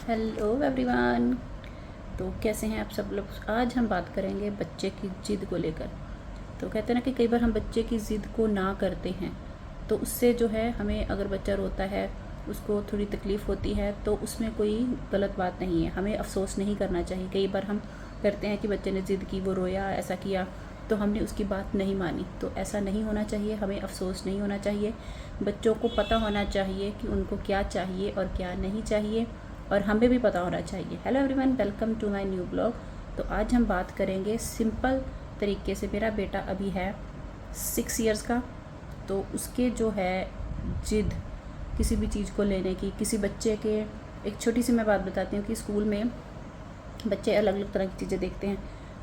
Hello everyone. तो कैसे हैं आप सब लोग। आज हम बात करेंगे बच्चे की ज़िद को लेकर। तो कहते हैं ना कि कई बार हम बच्चे की ज़िद को ना करते हैं तो उससे जो है हमें, अगर बच्चा रोता है उसको थोड़ी तकलीफ़ होती है तो उसमें कोई गलत बात नहीं है, हमें अफसोस नहीं करना चाहिए। कई बार हम करते हैं कि बच्चे ने ज़िद की, वो रोया, ऐसा किया तो हमने उसकी बात नहीं मानी, तो ऐसा नहीं होना चाहिए। हमें अफसोस नहीं होना चाहिए। बच्चों को पता होना चाहिए कि उनको क्या चाहिए और क्या नहीं चाहिए, और हमें भी पता होना चाहिए। Hello everyone, welcome to my new blog. तो आज हम बात करेंगे सिंपल तरीके से। मेरा बेटा अभी है 6 इयर्स का, तो उसके जो है जिद किसी भी चीज़ को लेने की, किसी बच्चे के, एक छोटी सी मैं बात बताती हूँ कि स्कूल में बच्चे अलग अलग तरह की चीज़ें देखते हैं।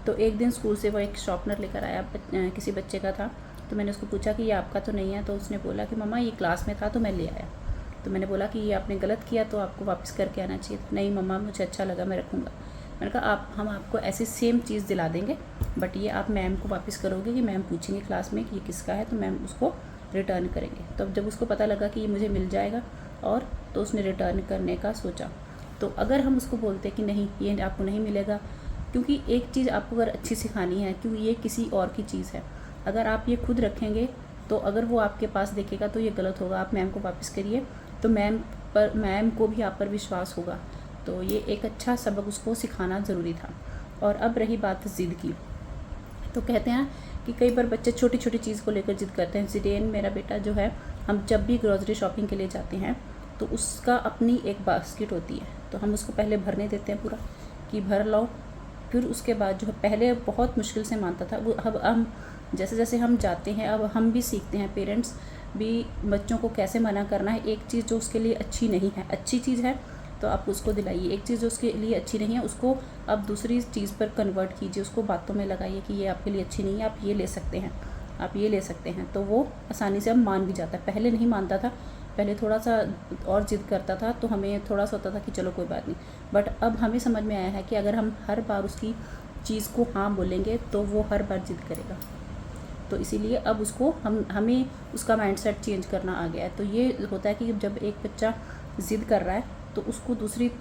तो एक दिन स्कूल से वो एक शॉर्पनर लेकर आया, किसी बच्चे का था। तो मैंने उसको पूछा कि ये आपका तो नहीं है, तो उसने बोला कि मम्मा ये क्लास में था तो मैं ले आया। तो मैंने बोला कि ये आपने गलत किया तो आपको वापस करके आना चाहिए। नहीं मम्मा, मुझे अच्छा लगा, मैं रखूँगा। मैंने कहा हम आपको ऐसी सेम चीज़ दिला देंगे, बट ये आप मैम को वापस करोगे कि मैम पूछेंगे क्लास में कि ये किसका है, तो मैम उसको रिटर्न करेंगे। तो जब उसको पता लगा कि ये मुझे मिल जाएगा, और तो उसने रिटर्न करने का सोचा। तो अगर हम उसको बोलते कि नहीं ये आपको नहीं मिलेगा, क्योंकि एक चीज़ आपको अगर अच्छी सिखानी है, क्योंकि ये किसी और की चीज़ है, अगर आप ये खुद रखेंगे तो अगर वो आपके पास देखेगा तो ये गलत होगा। आप मैम को वापस करिए तो मैम को भी आप पर विश्वास होगा। तो ये एक अच्छा सबक उसको सिखाना ज़रूरी था। और अब रही बात ज़िद की, तो कहते हैं कि कई बार बच्चे छोटी छोटी चीज़ को लेकर ज़िद करते हैं। ज़िदेन मेरा बेटा जो है, हम जब भी ग्रॉसरी शॉपिंग के लिए जाते हैं तो उसका अपनी एक बास्केट होती है, तो हम उसको पहले भरने देते हैं पूरा कि भर लो। फिर उसके बाद जो है, पहले बहुत मुश्किल से मानता था वो, अब हम जैसे जैसे हम जाते हैं अब हम भी सीखते हैं, पेरेंट्स भी बच्चों को कैसे मना करना है। एक चीज़ जो उसके लिए अच्छी नहीं है, अच्छी चीज़ है तो आप उसको दिलाइए। एक चीज़ जो उसके लिए अच्छी नहीं है उसको आप दूसरी चीज़ पर कन्वर्ट कीजिए, उसको बातों में लगाइए कि ये आपके लिए अच्छी नहीं है, आप ये ले सकते हैं, आप ये ले सकते हैं। तो वो आसानी से अब मान भी जाता है। पहले नहीं मानता था, पहले थोड़ा सा और ज़िद करता था तो हमें थोड़ा सा होता था कि चलो कोई बात नहीं, बट अब हमें समझ में आया है कि अगर हम हर बार उसकी चीज़ को हाँ बोलेंगे तो वो हर बार ज़िद करेगा। तो इसीलिए अब उसको हमें उसका माइंडसेट चेंज करना आ गया है। तो ये होता है कि जब एक बच्चा ज़िद कर रहा है तो उसको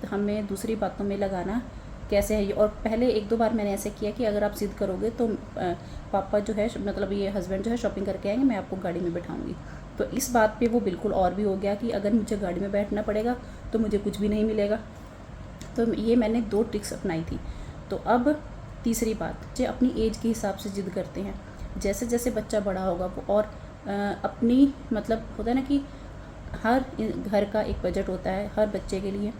हमें दूसरी बातों में लगाना कैसे है ये। और पहले एक दो बार मैंने ऐसे किया कि अगर आप ज़िद करोगे तो पापा जो है, मतलब ये हस्बैंड जो है शॉपिंग करके आएंगे, मैं आपको गाड़ी में बैठाऊंगी। तो इस बात पे वो बिल्कुल और भी हो गया कि अगर मुझे गाड़ी में बैठना पड़ेगा तो मुझे कुछ भी नहीं मिलेगा। तो ये मैंने 2 ट्रिक्स अपनाई थी। तो अब तीसरी बात, जो अपनी एज के हिसाब से ज़िद करते हैं, जैसे जैसे बच्चा बड़ा होगा वो और अपनी, मतलब होता है ना कि हर घर का एक बजट होता है हर बच्चे के लिए,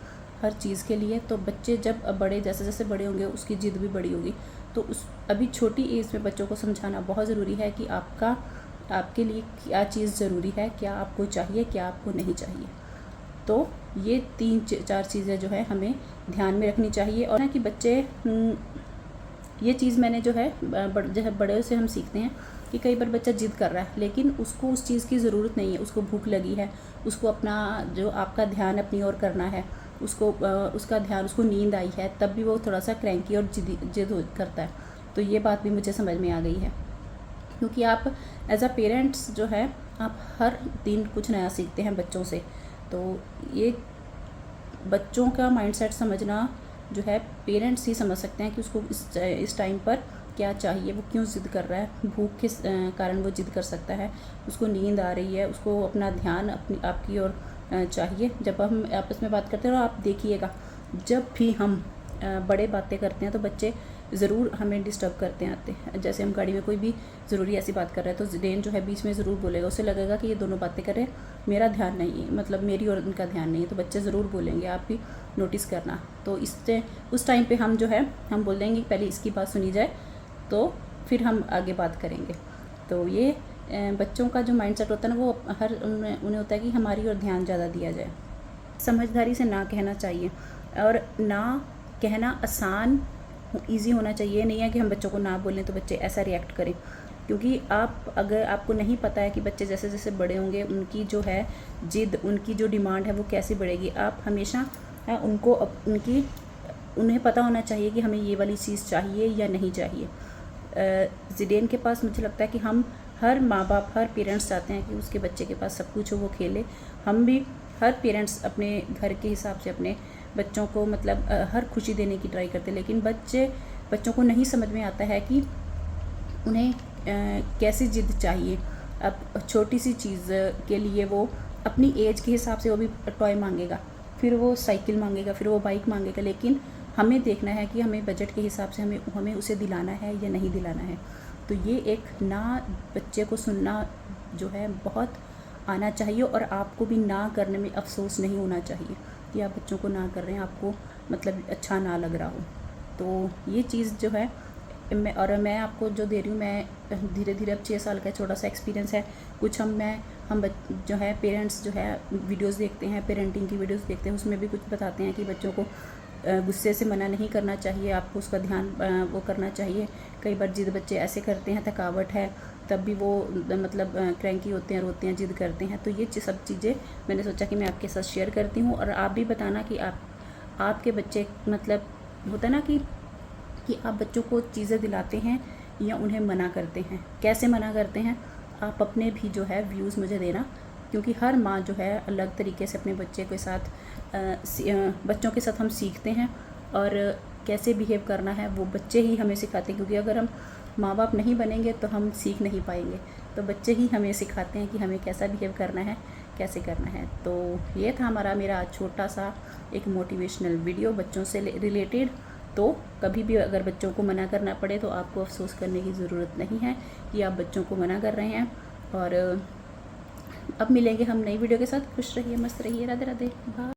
हर चीज़ के लिए। तो बच्चे जब बड़े, जैसे जैसे बड़े होंगे उसकी ज़िद भी बड़ी होगी। तो उस अभी छोटी एज में बच्चों को समझाना बहुत ज़रूरी है कि आपके लिए क्या चीज़ ज़रूरी है, क्या आपको चाहिए, क्या आपको नहीं चाहिए। तो ये 3-4 चीज़ें जो है हमें ध्यान में रखनी चाहिए। और ना कि बच्चे, ये चीज़ मैंने जो है बड़े से हम सीखते हैं कि कई बार बच्चा ज़िद कर रहा है लेकिन उसको उस चीज़ की ज़रूरत नहीं है, उसको भूख लगी है, उसको अपना जो आपका ध्यान अपनी ओर करना है, उसको उसका ध्यान, उसको नींद आई है, तब भी वो थोड़ा सा क्रैंकी और जिद करता है। तो ये बात भी मुझे समझ में आ गई है, क्योंकि आप एज अ पेरेंट्स जो है, आप हर दिन कुछ नया सीखते हैं बच्चों से। तो ये बच्चों का माइंडसेट समझना जो है पेरेंट्स ही समझ सकते हैं कि उसको इस टाइम पर क्या चाहिए, वो क्यों ज़िद कर रहा है, भूख किस कारण वो ज़िद कर सकता है, उसको नींद आ रही है, उसको अपना ध्यान आपकी ओर चाहिए। जब हम आपस में बात करते हैं, और आप देखिएगा जब भी हम बड़े बातें करते हैं तो बच्चे ज़रूर हमें डिस्टर्ब करते हैं आते हैं। जैसे हम गाड़ी में कोई भी ज़रूरी ऐसी बात कर रहे हैं तो ज़िदेन जो है बीच में ज़रूर बोलेगा, उसे लगेगा कि ये दोनों बातें कर रहे हैं, मेरा ध्यान नहीं है, मतलब मेरी और उनका ध्यान नहीं है। तो बच्चे ज़रूर बोलेंगे, आप भी नोटिस करना। तो इससे उस टाइम पे हम जो है हम बोल देंगे पहले इसकी बात सुनी जाए तो फिर हम आगे बात करेंगे। तो ये बच्चों का जो माइंडसेट होता है ना, वो उन्हें होता है कि हमारी ओर ध्यान ज़्यादा दिया जाए। समझदारी से ना कहना चाहिए, और ना कहना आसान ईज़ी होना चाहिए। नहीं है कि हम बच्चों को ना बोलें तो बच्चे ऐसा रिएक्ट करें, क्योंकि अगर आपको नहीं पता है कि बच्चे जैसे जैसे बड़े होंगे उनकी जो है ज़िद, उनकी जो डिमांड है वो कैसी बढ़ेगी। आप हमेशा उनको उन्हें पता होना चाहिए कि हमें ये वाली चीज़ चाहिए या नहीं चाहिए। ज़िदेन के पास मुझे लगता है कि हम हर माँ बाप, हर पेरेंट्स चाहते हैं कि उसके बच्चे के पास सब कुछ हो, वो खेले। हम भी हर पेरेंट्स अपने घर के हिसाब से अपने बच्चों को मतलब हर खुशी देने की ट्राई करते हैं, लेकिन बच्चों को नहीं समझ में आता है कि उन्हें कैसी ज़िद चाहिए। अब छोटी सी चीज़ के लिए वो अपनी एज के हिसाब से वो भी टॉय मांगेगा, फिर वो साइकिल मांगेगा, फिर वो बाइक मांगेगा, लेकिन हमें देखना है कि हमें बजट के हिसाब से हमें उसे दिलाना है या नहीं दिलाना है। तो ये एक ना बच्चे को सुनना जो है बहुत आना चाहिए, और आपको भी ना करने में अफसोस नहीं होना चाहिए कि आप बच्चों को ना कर रहे हैं, आपको मतलब अच्छा ना लग रहा हो। तो ये चीज़ जो है मैं आपको जो दे रही हूँ, मैं धीरे धीरे, अब 6 साल का छोटा सा एक्सपीरियंस है। कुछ हम जो है पेरेंट्स जो है वीडियोस देखते हैं, पेरेंटिंग की वीडियोस देखते हैं, उसमें भी कुछ बताते हैं कि बच्चों को गुस्से से मना नहीं करना चाहिए, आपको उसका ध्यान वो करना चाहिए। कई बार जिद बच्चे ऐसे करते हैं, थकावट है तब भी वो मतलब क्रैंकी होते हैं, रोते हैं, जिद करते हैं। तो ये सब चीज़ें मैंने सोचा कि मैं आपके साथ शेयर करती हूँ, और आप भी बताना कि आपके बच्चे मतलब होता है ना कि आप बच्चों को चीज़ें दिलाते हैं या उन्हें मना करते हैं, कैसे मना करते हैं। आप अपने भी जो है व्यूज़ मुझे देना, क्योंकि हर माँ जो है अलग तरीके से अपने बच्चे के साथ बच्चों के साथ हम सीखते हैं, और कैसे बिहेव करना है वो बच्चे ही हमें सिखाते हैं, क्योंकि अगर हम माँ बाप नहीं बनेंगे तो हम सीख नहीं पाएंगे। तो बच्चे ही हमें सिखाते हैं कि हमें कैसा बिहेव करना है, कैसे करना है। तो ये था मेरा छोटा सा एक मोटिवेशनल वीडियो बच्चों से रिलेटेड। तो कभी भी अगर बच्चों को मना करना पड़े तो आपको अफसोस करने की ज़रूरत नहीं है कि आप बच्चों को मना कर रहे हैं। और अब मिलेंगे हम नई वीडियो के साथ। खुश रहिए, मस्त रहिए, राधे राधे, बाय।